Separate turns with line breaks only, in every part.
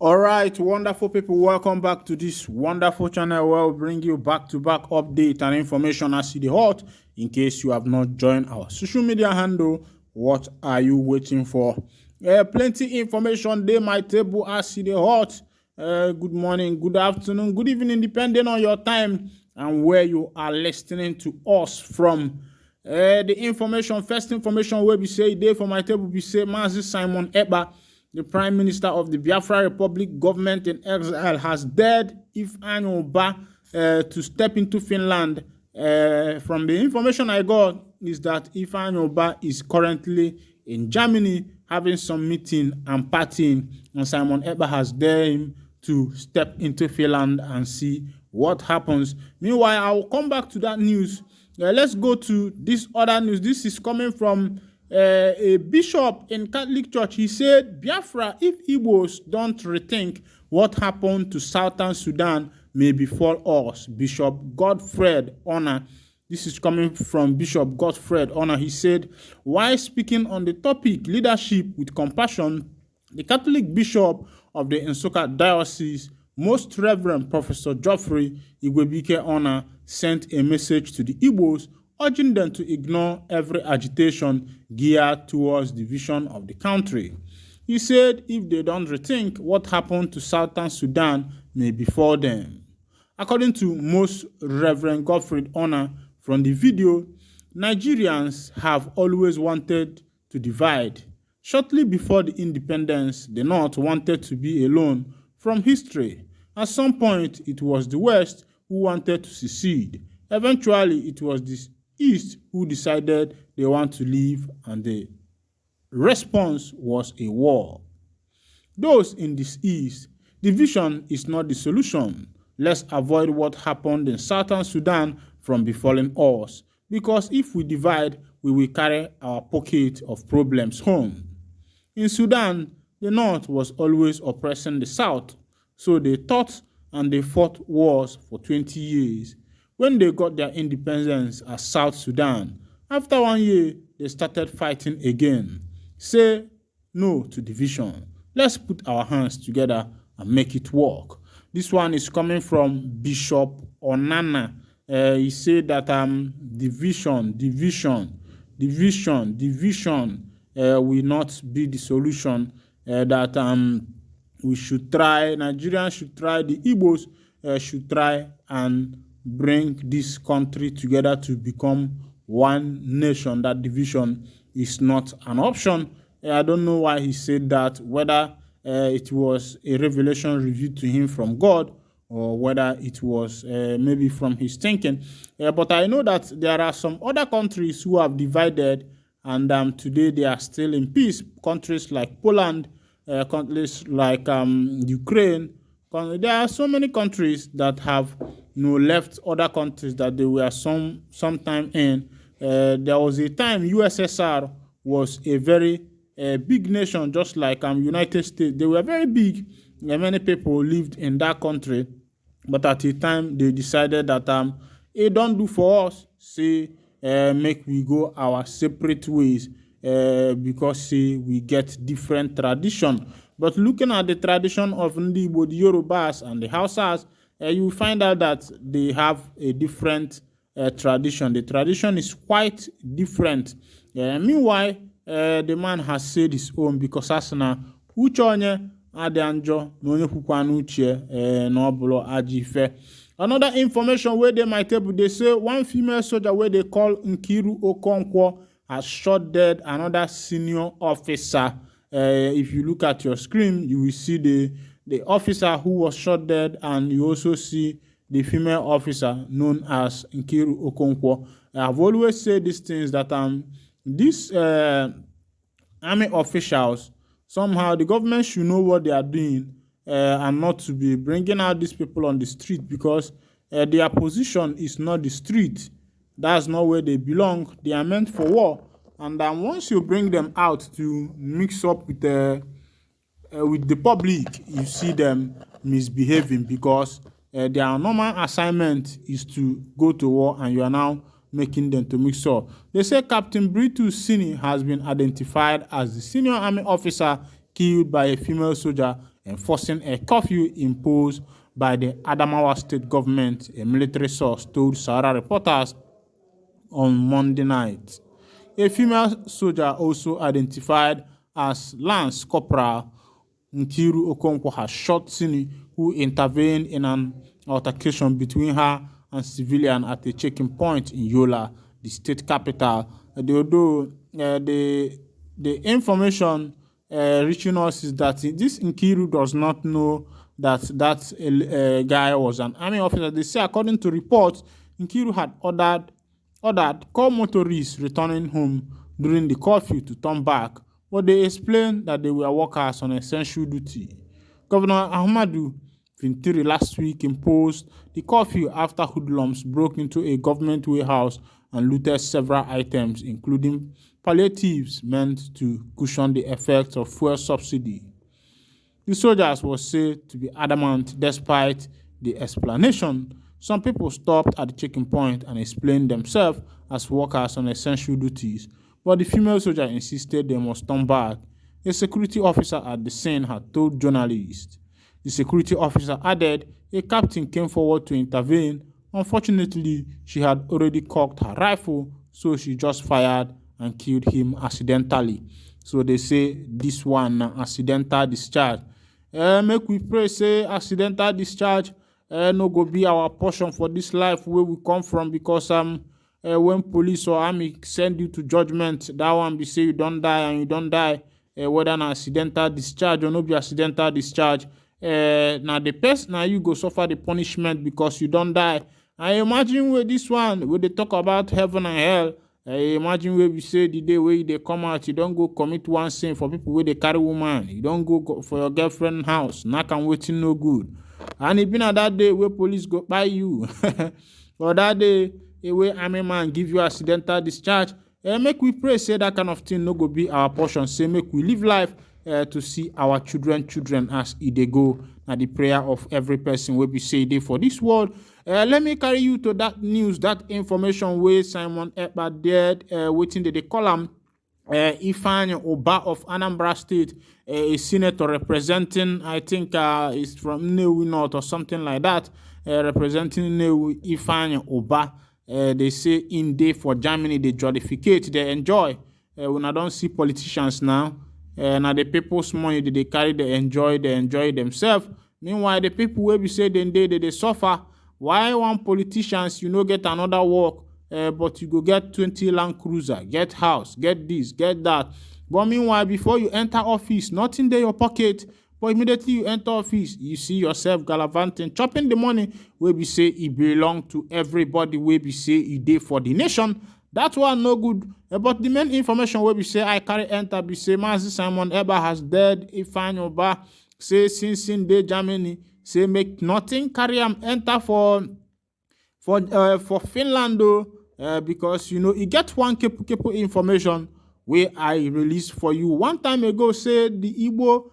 All right, wonderful people, welcome back to this wonderful channel where we bring you back-to-back update and information as it is hot. In case you have not joined our social media handle, what are you waiting for? Plenty information dey my table as it is hot. Good morning, good afternoon, good evening, depending on your time and where you are listening to us from. The information, first information where we say dey for my table, we say Mazi Simon Ekpa, the Prime Minister of the Biafra Republic government in exile, has dared Ifeanyi Uba to step into Finland. From the information I got is that Ifeanyi Uba is currently in Germany having some meeting and partying, and Simon Ekpa has dared him to step into Finland and see what happens. Meanwhile, I will come back to that news. Let's go to this other news. This is coming from a bishop in Catholic Church. He said, Biafra, if Igbos don't rethink what happened to Southern Sudan, may befall us. Bishop Godfred Honor. This is coming from Bishop Godfred Honor. He said, while speaking on the topic leadership with compassion, the Catholic Bishop of the Nsukka Diocese, Most Reverend Professor Geoffrey Igwebike Honor, sent a message to the Igbos urging them to ignore every agitation geared towards the vision of the country. He said if they don't rethink, what happened to Southern Sudan may befall them. According to Most Reverend Godfrey Honor, from the video, Nigerians have always wanted to divide. Shortly before the independence, the North wanted to be alone from history. At some point, it was the West who wanted to secede. Eventually, it was the East who decided they want to leave, and the response was a war. Those in this East, division is not the solution. Let's avoid what happened in Southern Sudan from befalling us, because if we divide, we will carry our pocket of problems home. In Sudan, the North was always oppressing the South, so they thought and they fought wars for 20 years. When they got their independence as South Sudan, after 1 year, they started fighting again. Say no to division. Let's put our hands together and make it work. This one is coming from Bishop Onana. He said that division will not be the solution. That we should try, Nigerians should try, the Igbos should try and bring this country together to become one nation. That division is not an option. I don't know why he said that, whether it was a revelation revealed to him from God or whether it was maybe from his thinking. But I know that there are some other countries who have divided, and today they are still in peace. Countries like Poland, countries like Ukraine. There are so many countries that have left other countries that they were sometime in. There was a time USSR was a very big nation, just like United States. They were very big. Many people lived in that country, but at the time they decided that it don't do for us. Say make we go our separate ways, because say we get different tradition. But looking at the tradition of Ndi Igbo, the Yorubas and the Hausas, you will find out that they have a different tradition. The tradition is quite different. Meanwhile, the man has said his own, because asana uche onye adi anjo na onye kwukwa n'uche na obulo ajife. Another information where they might table, they say one female soldier where they call Nkiru Okonkwo has shot dead another senior officer. If you look at your screen, you will see the officer who was shot dead, and you also see the female officer known as Nkiru Okonkwo. I've always said these things, that these army officials, somehow the government should know what they are doing, and not to be bringing out these people on the street, because their position is not the street. That's not where they belong. They are meant for war. And once you bring them out to mix up with the public, you see them misbehaving, because their normal assignment is to go to war, and you are now making them to mix up. They say Captain Britus Sini has been identified as the senior army officer killed by a female soldier enforcing a curfew imposed by the Adamawa state government, a military source told Sahara reporters on Monday night. A female soldier, also identified as Lance Corporal Nkiru Okonkwo, has shot Sini, who intervened in an altercation between her and civilian at a checking point in Yola, the state capital. Although the information reaching us is that this Nkiru does not know that that guy was an army officer. They say, according to reports, Nkiru had ordered car motorists returning home during the curfew to turn back, but they explained that they were workers on essential duty. Governor Ahmadu Fintiri last week imposed the curfew after hoodlums broke into a government warehouse and looted several items, including palliatives meant to cushion the effects of fuel subsidy. The soldiers were said to be adamant despite the explanation. Some people stopped at the checking point and explained themselves as workers on essential duties, but the female soldier insisted they must turn back. A security officer at the scene had told journalists. The security officer added a captain came forward to intervene. Unfortunately, she had already cocked her rifle, so she just fired and killed him accidentally. So they say this one accidental discharge. Make we pray say accidental discharge no go be our portion for this life where we come from, because when police or army send you to judgment, that one be say you don't die and you don't die, whether an accidental discharge or no be accidental discharge. Now the person now you go suffer the punishment because you don't die. I imagine where this one where they talk about heaven and hell. Imagine where we say the day where they come out, you don't go commit one sin for people where they carry woman. You don't go for your girlfriend house. Knock and waiting no good. And it been at that day where police go by you. Or that day where army man give you accidental discharge. Make we pray say that kind of thing no go be our portion. Say make we live life to see our children as they go. Now the prayer of every person will be say they for this world. Let me carry you to that news, that information where Simon Ekpa did waiting they call him Ifeanyi Uba of Anambra State, a senator representing, I think is from Nnewi North or something like that, representing Nnewi. Ifeanyi Uba. They say in day for Germany, they jollificate, they enjoy. When I don't see politicians now, now the people's money that they carry, they enjoy themselves. Meanwhile, the people where we say they suffer. Why one politicians get another work, but you go get 20 Land Cruiser, get house, get this, get that. But meanwhile, before you enter office, nothing in your pocket. But immediately you enter office, you see yourself gallivanting, chopping the money where we say it belong to everybody, where we say it dey for the nation. That one no good. But the main information where we say I carry enter, be say Mazi Simon Ekpa has dead. Ifeanyi Uba say since in day Germany, say make nothing carry him enter for Finland though, because you get one kepu information where I released for you one time ago. Say the Igbo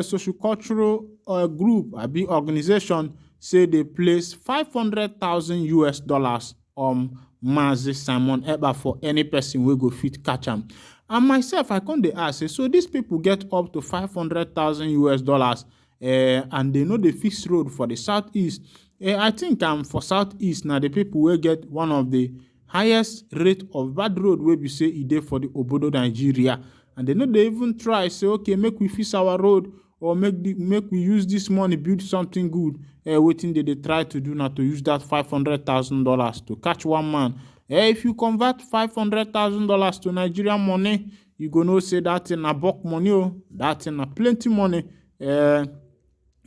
social cultural group, a big organization, say they place $500,000 on Mazi Simon Ekpa for any person we go fit catch him. And myself, I come dey ask, so these people get up to $500,000, and they know the fixed road for the southeast. I think for southeast now the people will get one of the highest rate of bad road where we say it dey for the Obodo Nigeria, and they know they even try say okay make we fix our road or make we use this money build something good. Waiting they try to do now to use that $500,000 to catch one man. If you convert $500,000 to Nigerian money, you go know say that in a bulk money, that in a plenty money.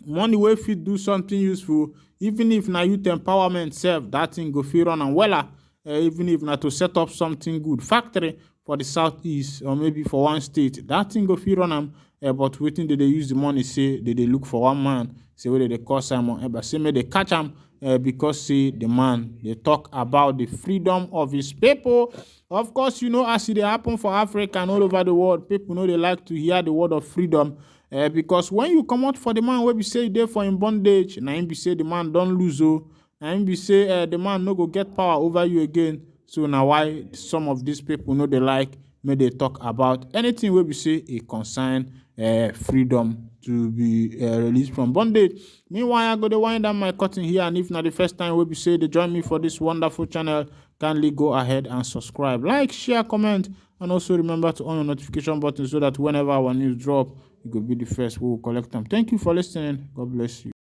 Money wey fit do something useful, even if na youth empowerment self, that thing go fit run and wella. Even if na to set up something good factory for the southeast or maybe for one state, that thing go fit run am. But waiting they use the money, say they look for one man, say whether they call Simon Ekpa, say may they catch him because say the man they talk about the freedom of his people. Of course, as it happen for Africa and all over the world, people know they like to hear the word of freedom. Because when you come out for the man where we say there for in bondage, now him be say the man don't lose, now him be say the man no go get power over you again. So now why some of these people know they like may they talk about anything where we say a concern freedom to be released from bondage. Meanwhile, I go to wind down my curtain here, and if not the first time we be say they join me for this wonderful channel, kindly go ahead and subscribe, like, share, comment, and also remember to on your notification button so that whenever our news drop, you will be the first who will collect them. Thank you for listening. God bless you.